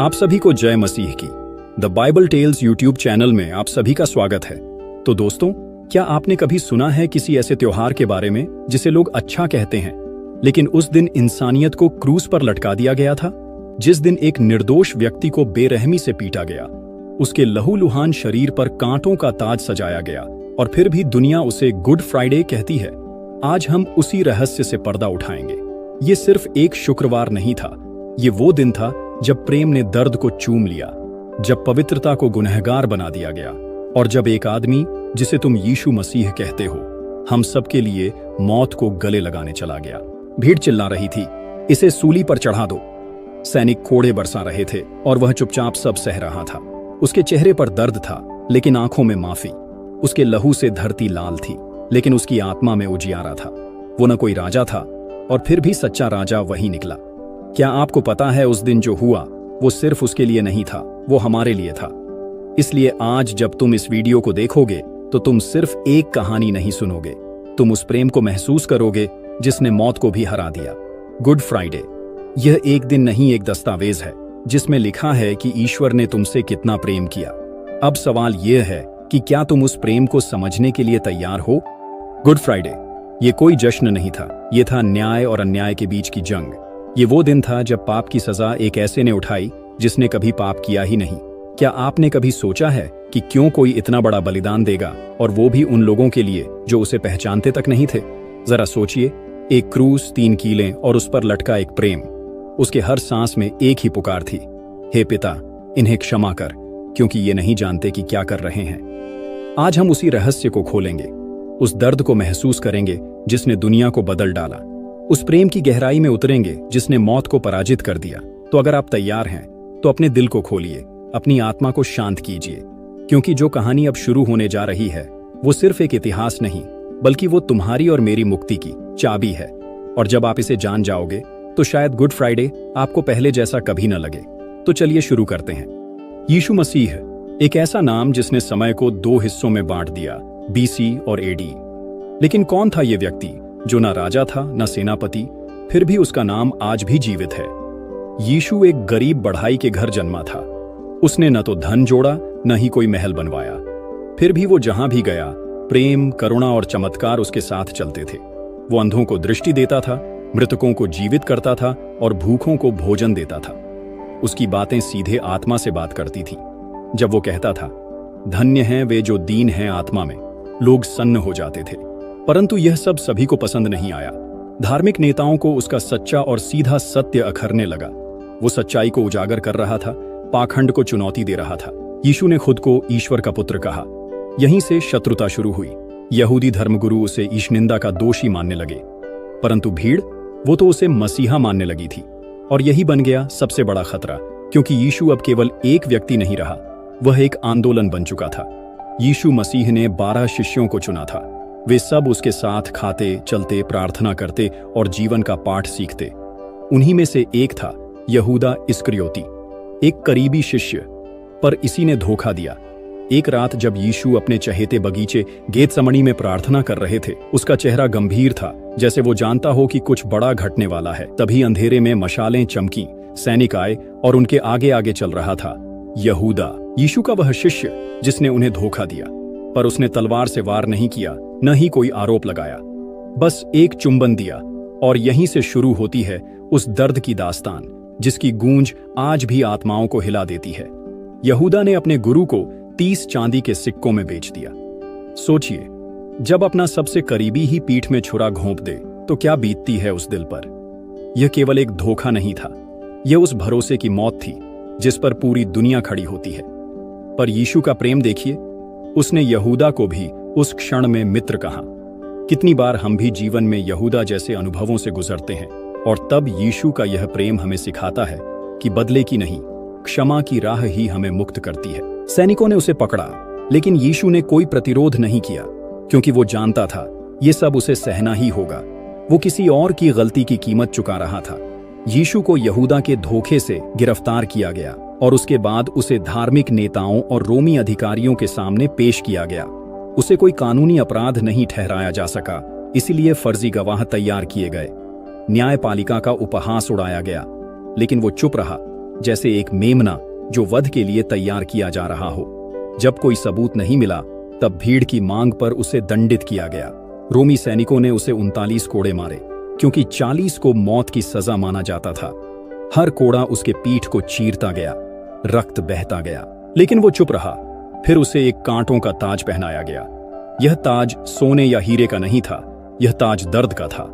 आप सभी को जय मसीह की the Bible tales YouTube channel में आप सभी का स्वागत है। तो दोस्तों, क्या आपने कभी सुना है किसी ऐसे त्योहार के बारे में जिसे लोग अच्छा कहते हैं, लेकिन उस दिन इंसानियत को क्रूस पर लटका दिया गया था? जिस दिन एक निर्दोष व्यक्ति को बेरहमी से पीटा गया, उसके लहूलुहान शरीर पर कांटों का ताज सजाया गया, और फिर भी दुनिया उसे गुड फ्राइडे कहती है। आज हम उसी रहस्य से पर्दा उठाएंगे। ये सिर्फ एक शुक्रवार नहीं था, ये वो दिन था जब प्रेम ने दर्द को चूम लिया, जब पवित्रता को गुनहगार बना दिया गया, और जब एक आदमी जिसे तुम यीशु मसीह कहते हो, हम सबके लिए मौत को गले लगाने चला गया। भीड़ चिल्ला रही थी, इसे सूली पर चढ़ा दो। सैनिक कोड़े बरसा रहे थे और वह चुपचाप सब सह रहा था। उसके चेहरे पर दर्द था, लेकिन आंखों में माफी। उसके लहू से धरती लाल थी, लेकिन उसकी आत्मा में उजियारा था। वो न कोई राजा था, और फिर भी सच्चा राजा वही निकला। क्या आपको पता है, उस दिन जो हुआ वो सिर्फ उसके लिए नहीं था, वो हमारे लिए था। इसलिए आज जब तुम इस वीडियो को देखोगे तो तुम सिर्फ एक कहानी नहीं सुनोगे, तुम उस प्रेम को महसूस करोगे जिसने मौत को भी हरा दिया। गुड फ्राइडे यह एक दिन नहीं, एक दस्तावेज है जिसमें लिखा है कि ईश्वर ने तुमसे कितना प्रेम किया। अब सवाल यह है कि क्या तुम उस प्रेम को समझने के लिए तैयार हो? गुड फ्राइडे ये कोई जश्न नहीं था, ये था न्याय और अन्याय के बीच की जंग। ये वो दिन था जब पाप की सजा एक ऐसे ने उठाई जिसने कभी पाप किया ही नहीं। क्या आपने कभी सोचा है कि क्यों कोई इतना बड़ा बलिदान देगा, और वो भी उन लोगों के लिए जो उसे पहचानते तक नहीं थे? जरा सोचिए, एक क्रूस, 3 कीलें और उस पर लटका एक प्रेम। उसके हर सांस में एक ही पुकार थी, हे पिता, इन्हें क्षमा कर, क्योंकि ये नहीं जानते कि क्या कर रहे हैं। आज हम उसी रहस्य को खोलेंगे, उस दर्द को महसूस करेंगे जिसने दुनिया को बदल डाला, उस प्रेम की गहराई में उतरेंगे जिसने मौत को पराजित कर दिया। तो अगर आप तैयार हैं तो अपने दिल को खोलिए, अपनी आत्मा को शांत कीजिए, क्योंकि जो कहानी अब शुरू होने जा रही है वो सिर्फ एक इतिहास नहीं, बल्कि वो तुम्हारी और मेरी मुक्ति की चाबी है। और जब आप इसे जान जाओगे तो शायद गुड फ्राइडे आपको पहले जैसा कभी न लगे। तो चलिए शुरू करते हैं। यीशु मसीह, एक ऐसा नाम जिसने समय को 2 हिस्सों में बांट दिया, BC और AD। लेकिन कौन था ये व्यक्ति जो ना राजा था ना सेनापति, फिर भी उसका नाम आज भी जीवित है? यीशु एक गरीब बढ़ाई के घर जन्मा था। उसने न तो धन जोड़ा, न ही कोई महल बनवाया। फिर भी वो जहां भी गया, प्रेम, करुणा और चमत्कार उसके साथ चलते थे। वो अंधों को दृष्टि देता था, मृतकों को जीवित करता था और भूखों को भोजन देता था। उसकी बातें सीधे आत्मा से बात करती थी। जब वो कहता था, धन्य हैं वे जो दीन हैं आत्मा में, लोग सन्न हो जाते थे। परंतु यह सब सभी को पसंद नहीं आया। धार्मिक नेताओं को उसका सच्चा और सीधा सत्य अखरने लगा। वो सच्चाई को उजागर कर रहा था, पाखंड को चुनौती दे रहा था। यीशु ने खुद को ईश्वर का पुत्र कहा। यहीं से शत्रुता शुरू हुई। यहूदी धर्मगुरु उसे ईशनिंदा का दोषी मानने लगे, परंतु भीड़, वो तो उसे मसीहा मानने लगी थी। और यही बन गया सबसे बड़ा खतरा, क्योंकि यीशु अब केवल एक व्यक्ति नहीं रहा, वह एक आंदोलन बन चुका था। यीशु मसीह ने 12 शिष्यों को चुना था। वे सब उसके साथ खाते, चलते, प्रार्थना करते और जीवन का पाठ सीखते। उन्हीं में से एक था यहूदा इस्करियोती, एक करीबी शिष्य। पर इसी ने धोखा दिया। एक रात जब यीशु अपने चहेते बगीचे गेतसमनी में प्रार्थना कर रहे थे, उसका चेहरा गंभीर था, जैसे वो जानता हो कि कुछ बड़ा घटने वाला है। तभी अंधेरे में मशालें चमकी, सैनिक आए और उनके आगे आगे चल रहा था यहूदा, यीशु का वह शिष्य जिसने उन्हें धोखा दिया। पर उसने तलवार से वार नहीं किया, न ही कोई आरोप लगाया, बस एक चुंबन दिया। और यहीं से शुरू होती है उस दर्द की दास्तान जिसकी गूंज आज भी आत्माओं को हिला देती है। यहूदा ने अपने गुरु को 30 चांदी के सिक्कों में बेच दिया। सोचिए, जब अपना सबसे करीबी ही पीठ में छुरा घोंप दे तो क्या बीतती है उस दिल पर। यह केवल एक धोखा नहीं था, यह उस भरोसे की मौत थी जिस पर पूरी दुनिया खड़ी होती है। पर यीशु का प्रेम देखिए, उसने यहूदा को भी उस क्षण में मित्र कहा। कितनी बार हम भी जीवन में यहूदा जैसे अनुभवों से गुजरते हैं, और तब यीशु का यह प्रेम हमें सिखाता है कि बदले की नहीं, क्षमा की राह ही हमें मुक्त करती है। सैनिकों ने उसे पकड़ा, लेकिन यीशु ने कोई प्रतिरोध नहीं किया, क्योंकि वो जानता था ये सब उसे सहना ही होगा। वो किसी और की गलती की कीमत चुका रहा था। यीशु को यहूदा के धोखे से गिरफ्तार किया गया और उसके बाद उसे धार्मिक नेताओं और रोमी अधिकारियों के सामने पेश किया गया। उसे कोई कानूनी अपराध नहीं ठहराया जा सका, इसलिए फर्जी गवाह तैयार किए गए। न्यायपालिका का उपहास उड़ाया गया, लेकिन वो चुप रहा, जैसे एक मेमना जो वध के लिए तैयार किया जा रहा हो। जब कोई सबूत नहीं मिला तब भीड़ की मांग पर उसे दंडित किया गया। रोमी सैनिकों ने उसे 39 कोड़े मारे, क्योंकि 40 को मौत की सजा माना जाता था। हर कोड़ा उसके पीठ को चीरता गया, रक्त बहता गया, लेकिन वो चुप रहा। फिर उसे एक कांटों का ताज पहनाया गया। यह ताज सोने या हीरे का नहीं था, यह ताज दर्द का था।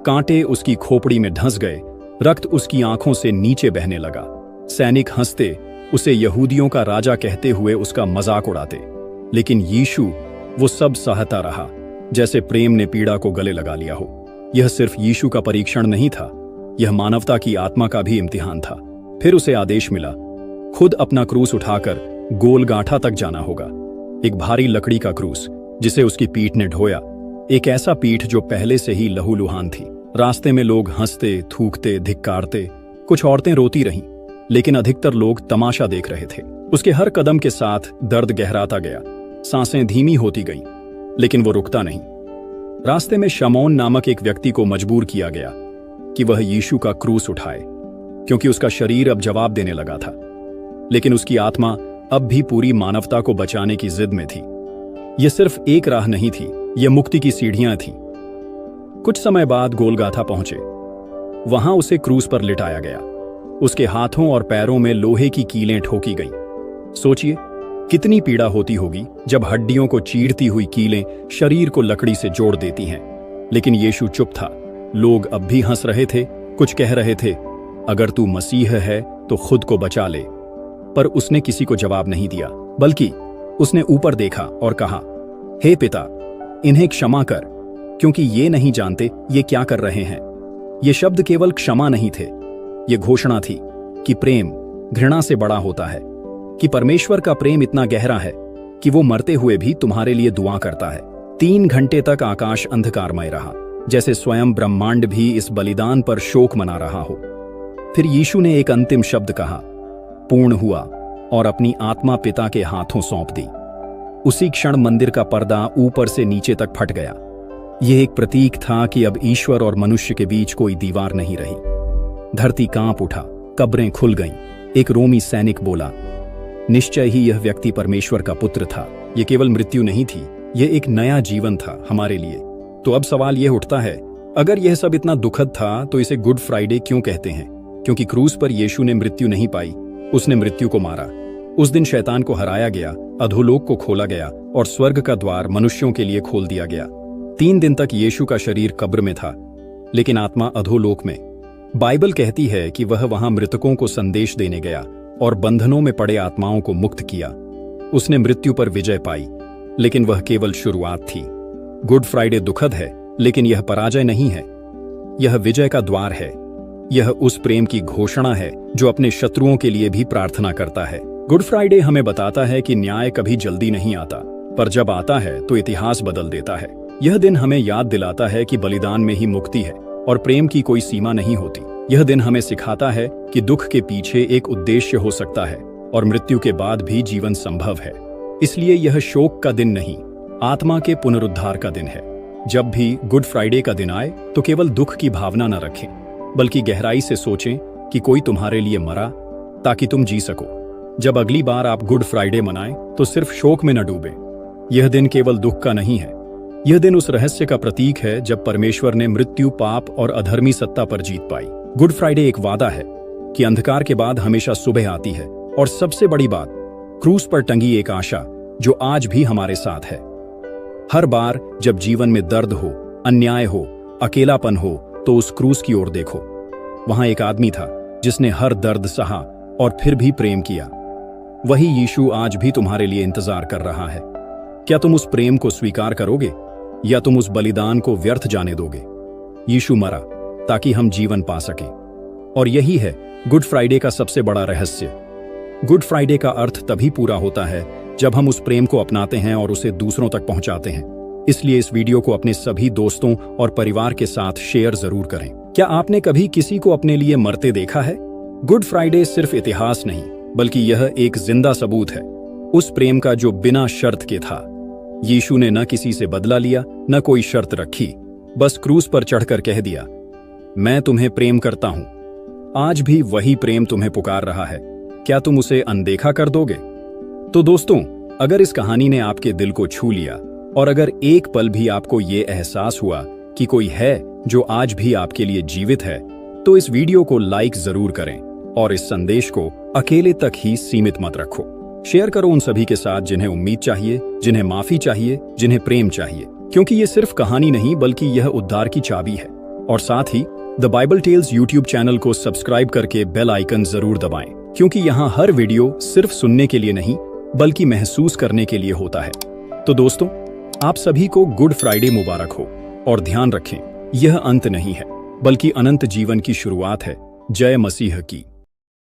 कांटे उसकी खोपड़ी में धंस गए, रक्त उसकी आंखों से नीचे बहने लगा। सैनिक हंसते, उसे यहूदियों का राजा कहते हुए उसका मजाक उड़ाते, लेकिन यीशु वो सब सहता रहा, जैसे प्रेम ने पीड़ा को गले लगा लिया हो। यह सिर्फ यीशु का परीक्षण नहीं था, यह मानवता की आत्मा का भी इम्तिहान था। फिर उसे आदेश मिला, खुद अपना क्रूस उठाकर गोलगाठा तक जाना होगा। एक भारी लकड़ी का क्रूस जिसे उसकी पीठ ने ढोया, एक ऐसा पीठ जो पहले से ही लहूलुहान थी। रास्ते में लोग हंसते, थूकते, धिक्कारते, कुछ औरतें रोती रहीं, लेकिन अधिकतर लोग तमाशा देख रहे थे। उसके हर कदम के साथ दर्द गहराता गया, सांसें धीमी होती गईं, लेकिन वो रुकता नहीं। रास्ते में शमौन नामक एक व्यक्ति को मजबूर किया गया कि वह यीशु का क्रूस उठाए, क्योंकि उसका शरीर अब जवाब देने लगा था। लेकिन उसकी आत्मा अब भी पूरी मानवता को बचाने की जिद में थी। यह सिर्फ एक राह नहीं थी, यह मुक्ति की सीढ़ियां थीं। कुछ समय बाद गोलगाथा पहुंचे। वहां उसे क्रूस पर लिटाया गया। उसके हाथों और पैरों में लोहे की कीलें ठोकी गईं। सोचिए कितनी पीड़ा होती होगी जब हड्डियों को चीरती हुई कीलें शरीर को लकड़ी से जोड़ देती हैं। लेकिन यीशु चुप था। लोग अब भी हंस रहे थे, कुछ कह रहे थे, अगर तू मसीह है तो खुद को बचा ले। पर उसने किसी को जवाब नहीं दिया, बल्कि उसने ऊपर देखा और कहा, हे पिता, इन्हें क्षमा कर, क्योंकि ये नहीं जानते ये क्या कर रहे हैं। ये शब्द केवल क्षमा नहीं थे, ये घोषणा थी कि प्रेम घृणा से बड़ा होता है, कि परमेश्वर का प्रेम इतना गहरा है कि वो मरते हुए भी तुम्हारे लिए दुआ करता है। 3 घंटे तक आकाश अंधकारमय रहा, जैसे स्वयं ब्रह्मांड भी इस बलिदान पर शोक मना रहा हो। फिर यीशु ने एक अंतिम शब्द कहा, पूर्ण हुआ, और अपनी आत्मा पिता के हाथों सौंप दी। उसी क्षण मंदिर का पर्दा ऊपर से नीचे तक फट गया। यह एक प्रतीक था कि अब ईश्वर और मनुष्य के बीच कोई दीवार नहीं रही। धरती कांप उठा, कब्रें खुल गईं। एक रोमी सैनिक बोला, निश्चय ही यह व्यक्ति परमेश्वर का पुत्र था। यह केवल मृत्यु नहीं थी, यह एक नया जीवन था हमारे लिए। तो अब सवाल यह उठता है, अगर यह सब इतना दुखद था तो इसे गुड फ्राइडे क्यों कहते हैं? क्योंकि क्रूस पर यीशु ने मृत्यु नहीं पाई, उसने मृत्यु को मारा। उस दिन शैतान को हराया गया, अधोलोक को खोला गया और स्वर्ग का द्वार मनुष्यों के लिए खोल दिया गया। 3 दिन तक यीशु का शरीर कब्र में था, लेकिन आत्मा अधोलोक में। बाइबल कहती है कि वह वहां मृतकों को संदेश देने गया और बंधनों में पड़े आत्माओं को मुक्त किया। उसने मृत्यु पर विजय पाई, लेकिन वह केवल शुरुआत थी। गुड फ्राइडे दुखद है, लेकिन यह पराजय नहीं है, यह विजय का द्वार है। यह उस प्रेम की घोषणा है जो अपने शत्रुओं के लिए भी प्रार्थना करता है। गुड फ्राइडे हमें बताता है कि न्याय कभी जल्दी नहीं आता, पर जब आता है तो इतिहास बदल देता है। यह दिन हमें याद दिलाता है कि बलिदान में ही मुक्ति है और प्रेम की कोई सीमा नहीं होती। यह दिन हमें सिखाता है कि दुख के पीछे एक उद्देश्य हो सकता है और मृत्यु के बाद भी जीवन संभव है। इसलिए यह शोक का दिन नहीं, आत्मा के पुनरुद्धार का दिन है। जब भी गुड फ्राइडे का दिन आए तो केवल दुख की भावना न रखें, बल्कि गहराई से सोचें कि कोई तुम्हारे लिए मरा ताकि तुम जी सको। जब अगली बार आप गुड फ्राइडे मनाएं तो सिर्फ शोक में न डूबें। यह दिन केवल दुख का नहीं है, यह दिन उस रहस्य का प्रतीक है जब परमेश्वर ने मृत्यु, पाप और अधर्मी सत्ता पर जीत पाई। गुड फ्राइडे एक वादा है कि अंधकार के बाद हमेशा सुबह आती है, और सबसे बड़ी बात, क्रूस पर टंगी एक आशा जो आज भी हमारे साथ है। हर बार जब जीवन में दर्द हो, अन्याय हो, अकेलापन हो, तो उस क्रूस की ओर देखो। वहां एक आदमी था जिसने हर दर्द सहा और फिर भी प्रेम किया। वही यीशु आज भी तुम्हारे लिए इंतजार कर रहा है। क्या तुम उस प्रेम को स्वीकार करोगे या तुम उस बलिदान को व्यर्थ जाने दोगे? यीशु मरा ताकि हम जीवन पा सकें, और यही है गुड फ्राइडे का सबसे बड़ा रहस्य। गुड फ्राइडे का अर्थ तभी पूरा होता है जब हम उस प्रेम को अपनाते हैं और उसे दूसरों तक पहुंचाते हैं। इसलिए इस वीडियो को अपने सभी दोस्तों और परिवार के साथ शेयर जरूर करें। क्या आपने कभी किसी को अपने लिए मरते देखा है? गुड फ्राइडे सिर्फ इतिहास नहीं, बल्कि यह एक जिंदा सबूत है उस प्रेम का जो बिना शर्त के था। यीशु ने न किसी से बदला लिया, न कोई शर्त रखी, बस क्रूस पर चढ़कर कह दिया, मैं तुम्हें प्रेम करता हूं। आज भी वही प्रेम तुम्हें पुकार रहा है। क्या तुम उसे अनदेखा कर दोगे? तो दोस्तों, अगर इस कहानी ने आपके दिल को छू लिया और अगर एक पल भी आपको ये एहसास हुआ कि कोई है जो आज भी आपके लिए जीवित है, तो इस वीडियो को लाइक जरूर करें और इस संदेश को अकेले तक ही सीमित मत रखो। शेयर करो उन सभी के साथ जिन्हें उम्मीद चाहिए, जिन्हें माफी चाहिए, जिन्हें प्रेम चाहिए, क्योंकि ये सिर्फ कहानी नहीं बल्कि यह उद्धार की चाबी है। और साथ ही the Bible tales YouTube channel को सब्सक्राइब करके बेल आइकन जरूर दबाएं, क्योंकि यहाँ हर वीडियो सिर्फ सुनने के लिए नहीं बल्कि महसूस करने के लिए होता है। तो दोस्तों, आप सभी को गुड फ्राइडे मुबारक हो और ध्यान रखें, यह अंत नहीं है बल्कि अनंत जीवन की शुरुआत है। जय मसीह की।